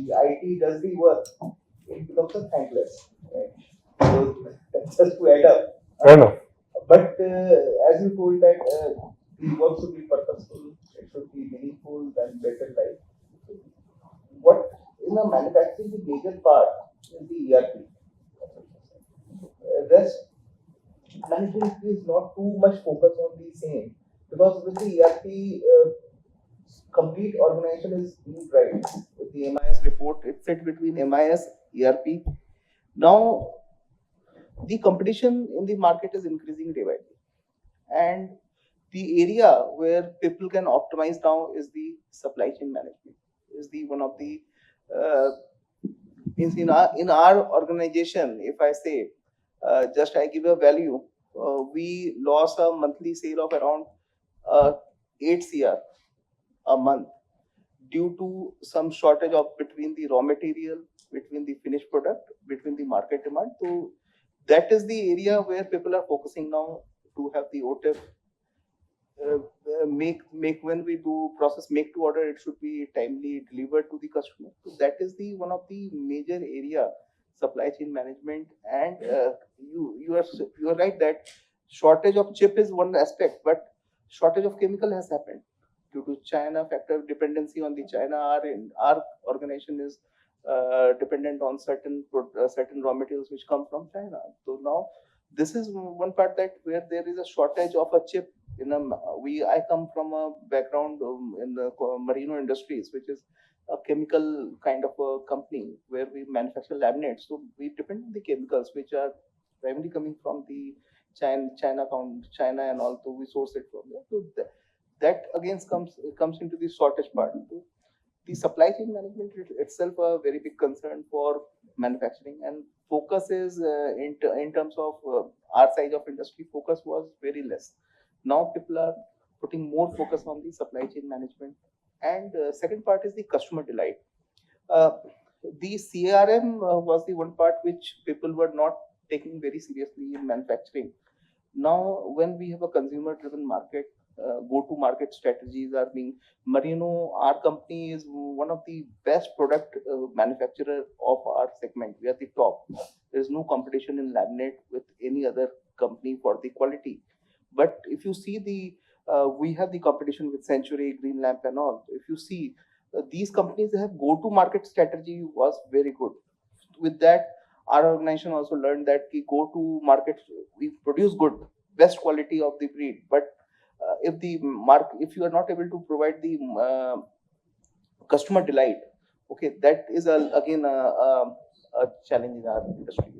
the IT does the work, it becomes a thankless. Right? So just to add up. Fair enough. But as you told that the work should be purposeful, it should be meaningful and better life. What in a manufacturing, the major part is the ERP. Rest management is not too much focus on the same because with the ERP, complete organization is being right. With the MIS report, it fit between MIS, ERP. Now, the competition in the market is increasing day by day. And the area where people can optimize now is the supply chain management. Is the one of the means in our organization, if I say just I give a value, we lost a monthly sale of around 8 CR a month due to some shortage of between the raw material, between the finished product, between the market demand. So that is the area where people are focusing now to have the OTIF. Make when we do process make to order, it should be timely delivered to the customer. So that is the one of the major area, supply chain management. And you are right that shortage of chip is one aspect, but shortage of chemical has happened due to China factor dependency on the China. Our organization is dependent on certain raw materials which come from China. So now this is one part that where there is a shortage of a chip. I come from a background in the Merino Industries, which is a chemical kind of a company where we manufacture laminates. So we depend on the chemicals which are primarily coming from the China and all. So we source it from there. So that again comes into the shortage part. So the supply chain management itself a very big concern for manufacturing, and focus is in terms of our size of industry, focus was very less. Now people are putting more focus on the supply chain management. And second part is the customer delight. uh, the CRM was the one part which people were not taking very seriously in manufacturing. Now when we have a consumer driven market, go to market strategies are being. Merino, our company is one of the best product manufacturer of our segment. We are the top. There is no competition in laminate with any other company for the quality. But if you see we have the competition with Century, Green Lamp and all. If you see these companies have go to market strategy was very good. With that, our organization also learned that we go to market, we produce good, best quality of the breed. But if you are not able to provide the customer delight, okay, that is again a challenge in our industry.